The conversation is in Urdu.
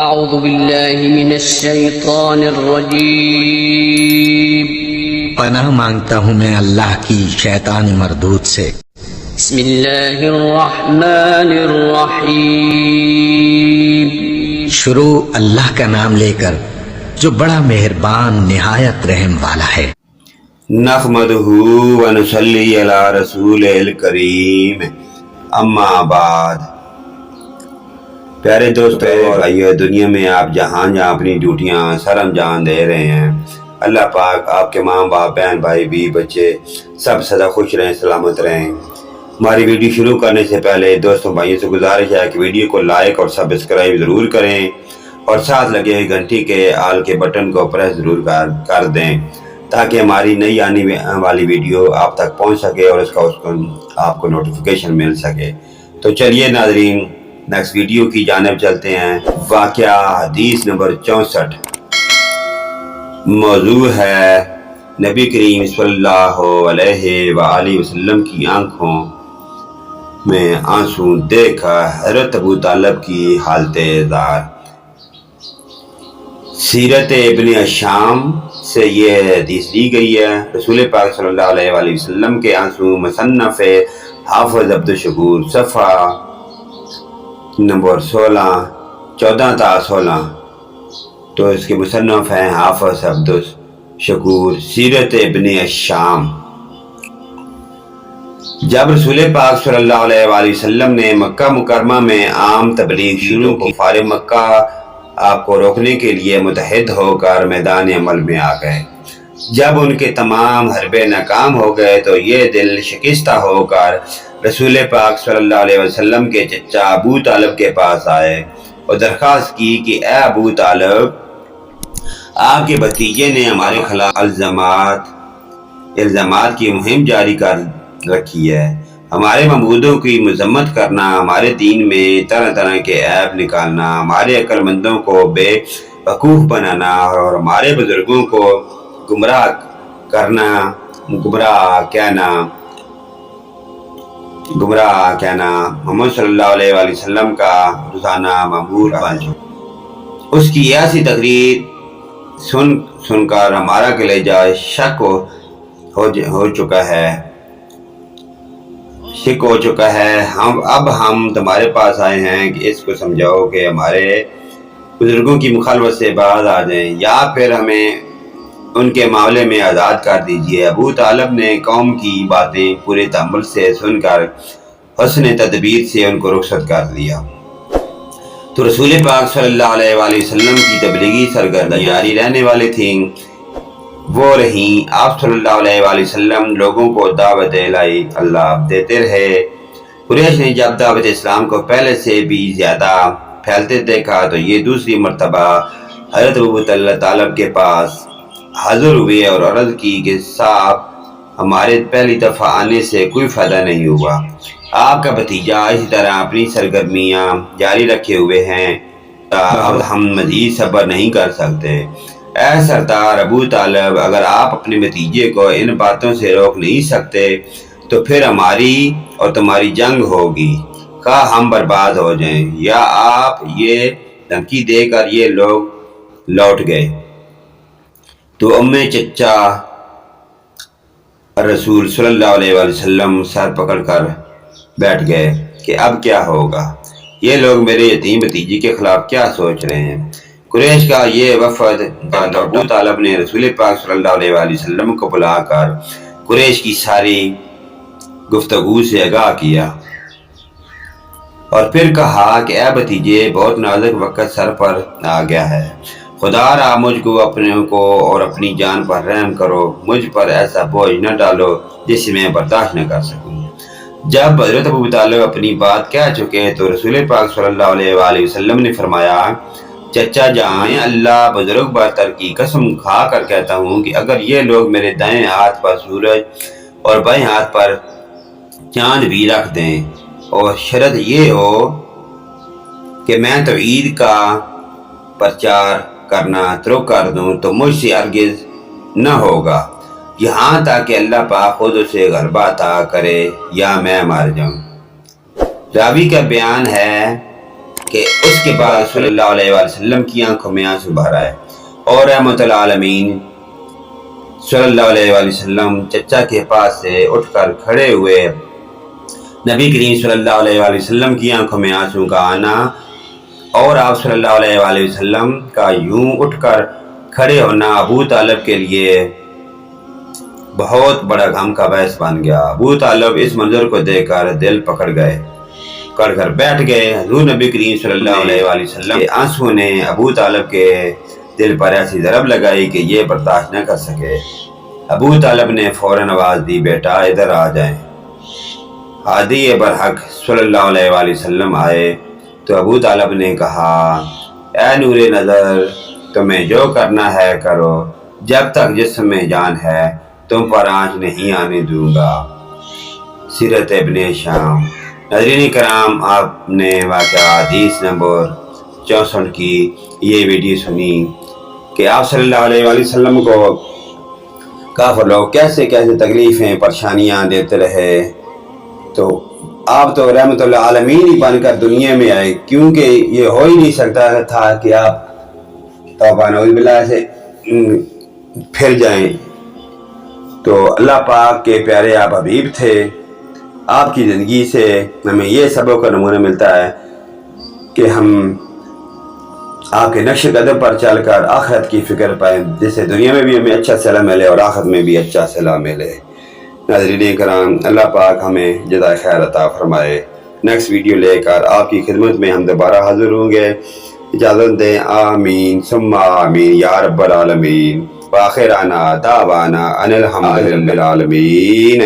أعوذ بالله من الشيطان الرجيم پناہ مانگتا ہوں میں اللہ کی شیطان مردود سے۔ بسم الله الرحمن الرحيم شروع اللہ کا نام لے کر جو بڑا مہربان نہایت رحم والا ہے۔ نحمدہ ونصلی علی رسول الکریم، اما بعد۔ پیارے دوستو اور بھائیو، دنیا میں آپ جہاں اپنی ڈیوٹیاں سر انجام دے رہے ہیں، اللہ پاک آپ کے ماں باپ بہن بھائی بھی بچے سب سدا خوش رہیں، سلامت رہیں۔ ہماری ویڈیو شروع کرنے سے پہلے دوستوں بھائیوں سے گزارش ہے کہ ویڈیو کو لائک اور سبسکرائب ضرور کریں اور ساتھ لگے گھنٹی کے آل کے بٹن کو پریس ضرور کر دیں تاکہ ہماری نئی آنے والی ویڈیو آپ تک پہنچ سکے اور اس کا آپ کو نوٹیفیکیشن مل سکے۔ تو چلیے ناظرین، نیکسٹ ویڈیو کی جانب چلتے ہیں۔ واقعہ حدیث نمبر 64، موضوع ہے نبی کریم صلی اللہ علیہ وآلہ وسلم کی آنکھوں میں آنسو دیکھ کر حضرت ابو طالب کی حالت ظاہر۔ سیرت ابن ہشام سے یہ حدیث لی گئی ہے۔ رسول پاک صلی اللہ علیہ وآلہ وسلم کے آنسو، مصنف حافظ عبدالشکور، صفحہ نمبر 14 تا 16۔ تو اس کے مصنف ہیں حافظ عبدالشکور، سیرت ابن ہشام۔ جب رسول پاک صلی اللہ علیہ وآلہ وسلم نے مکہ مکرمہ میں عام تبلیغ شروع کی، کفار مکہ آپ کو روکنے کے لیے متحد ہو کر میدان عمل میں آ گئے۔ جب ان کے تمام حربے ناکام ہو گئے تو یہ دل شکستہ ہو کر رسول پاک صلی اللہ علیہ وسلم کے چچا ابو طالب کے پاس آئے اور درخواست کی کہ اے ابو طالب، آپ کے بھتیجے نے ہمارے خلاف الزامات کی مہم جاری کر رکھی ہے۔ ہمارے معبودوں کی مذمت کرنا، ہمارے دین میں طرح طرح کے عیب نکالنا، ہمارے عقل مندوں کو بے وقوف بنانا اور ہمارے بزرگوں کو گمراہ کہنا محمد صلی اللہ علیہ وآلہ وسلم کا روزانہ معمول بن چکا۔ اس کی ایسی تقریر سن کر ہمارا کلیجہ شک ہو چکا ہے۔ اب ہم تمہارے پاس آئے ہیں کہ اس کو سمجھاؤ کہ ہمارے بزرگوں کی مخالفت سے باز آ جائیں یا پھر ہمیں ان کے معاملے میں آزاد کر دیجیے۔ ابو طالب نے قوم کی باتیں پورے تحمل سے سن کر حسن تدبیر سے ان کو رخصت کر دیا۔ تو رسول پاک صلی اللہ علیہ وآلہ وسلم کی تبلیغی سرگرمیاں جاری رہنے والی تھیں، وہ رہیں۔ آپ صلی اللہ علیہ وآلہ وسلم لوگوں کو دعوت اللہ دیتے رہے۔ قریش نے جب دعوت اسلام کو پہلے سے بھی زیادہ پھیلتے دیکھا تو یہ دوسری مرتبہ حضرت ابو طالب کے پاس حاضر ہوئے اور عرض کی کہ صاحب، ہمارے پہلی دفعہ آنے سے کوئی فائدہ نہیں ہوا۔ آپ کا بھتیجا اسی طرح اپنی سرگرمیاں جاری رکھے ہوئے ہیں، اب ہم مزید صبر نہیں کر سکتے۔ اے سردار ابو طالب، اگر آپ اپنے بھتیجے کو ان باتوں سے روک نہیں سکتے تو پھر ہماری اور تمہاری جنگ ہوگی، خواہ ہم برباد ہو جائیں۔ یا آپ یہ دھمکی دے کر یہ لوگ لوٹ گئے تو چچا رسول صلی اللہ علیہ وآلہ وسلم سر پکڑ کر بیٹھ گئے کہ اب کیا ہوگا؟ یہ لوگ میرے یتیم بھتیجے کے خلاف کیا سوچ رہے ہیں؟ قریش کا یہ وفد ابو طالب نے رسول پاک صلی اللہ علیہ وآلہ وسلم کو بلا کر قریش کی ساری گفتگو سے آگاہ کیا اور پھر کہا کہ اے بھتیجے، بہت نازک وقت سر پر آ گیا ہے، خدا را مجھ کو اور اپنی جان پر رحم کرو، مجھ پر ایسا بوجھ نہ ڈالو جسے میں برداشت نہ کر سکوں۔ جب حضرت ابو طالب اپنی بات کہہ چکے تو رسول پاک صلی اللہ علیہ وآلہ وسلم نے فرمایا، چچا جان، اللہ بزرگ برتر کی قسم کھا کر کہتا ہوں کہ اگر یہ لوگ میرے دائیں ہاتھ پر سورج اور بائیں ہاتھ پر چاند بھی رکھ دیں اور شرط یہ ہو کہ میں توحید کا پرچار کرنا ترک کر دوں تو مجھ سے ہرگز نہ ہوگا، یہاں تک کہ اللہ پاک خود اسے غلبہ عطا کرے یا میں مر جاؤں۔ راوی کا بیان ہے کہ اس کے بعد صلی اللہ علیہ وآلہ وسلم کی آنکھوں میں آنسو بہر آئے اور رحمت العالمین صلی اللہ علیہ وآلہ وسلم چچا کے پاس سے اٹھ کر کھڑے ہوئے۔ نبی کریم صلی اللہ علیہ وآلہ وسلم کی آنکھوں میں آنسو کا آنا اور آپ صلی اللہ علیہ وآلہ وسلم کا یوں اٹھ کر کھڑے ہونا ابو طالب کے لیے بہت بڑا غم کا باعث بن گیا۔ ابو طالب اس منظر کو دیکھ کر دل پکڑ کر بیٹھ گئے۔ حضور نبی کریم صلی اللہ علیہ وآلہ وسلم کے آنسو نے ابو طالب کے دل پر ایسی ضرب لگائی کہ یہ برداشت نہ کر سکے۔ ابو طالب نے فوراً آواز دی، بیٹا ادھر آ جائیں۔ ہادی برحق صلی اللہ علیہ وآلہ وسلم آئے تو ابو طالب نے کہا، اے نور نظر، تمہیں جو کرنا ہے کرو، جب تک جسم میں جان ہے تم پر آنچ نہیں آنے دوں گا۔ سیرت ابن ہشام۔ ناظرین کرام، آپ نے واقعہ حدیث نمبر 64 کی یہ ویڈیو سنی کہ آپ صلی اللہ علیہ وآلہ وسلم کو کافر لوگ کیسے تکلیفیں پریشانیاں دیتے رہے، تو آپ تو رحمت اللہ عالمین ہی بن کر دنیا میں آئے، کیونکہ یہ ہو ہی نہیں سکتا تھا کہ آپ توبہ نعوذ باللہ سے پھر جائیں۔ تو اللہ پاک کے پیارے آپ حبیب تھے۔ آپ کی زندگی سے ہمیں یہ سبق کا نمونہ ملتا ہے کہ ہم آپ کے نقش قدم پر چل کر آخرت کی فکر پائیں، جس سے دنیا میں بھی ہمیں اچھا صلہ ملے اور آخرت میں بھی اچھا صلہ ملے۔ ناظرین کرام، اللہ پاک ہمیں جزائے خیر عطا فرمائے۔ نیکسٹ ویڈیو لے کر آپ کی خدمت میں ہم دوبارہ حاضر ہوں گے۔ اجازت دیں، آمین ثم آمین یا رب العالمین۔ وآخرنا دعوانا ان الحمد للہ العالمین۔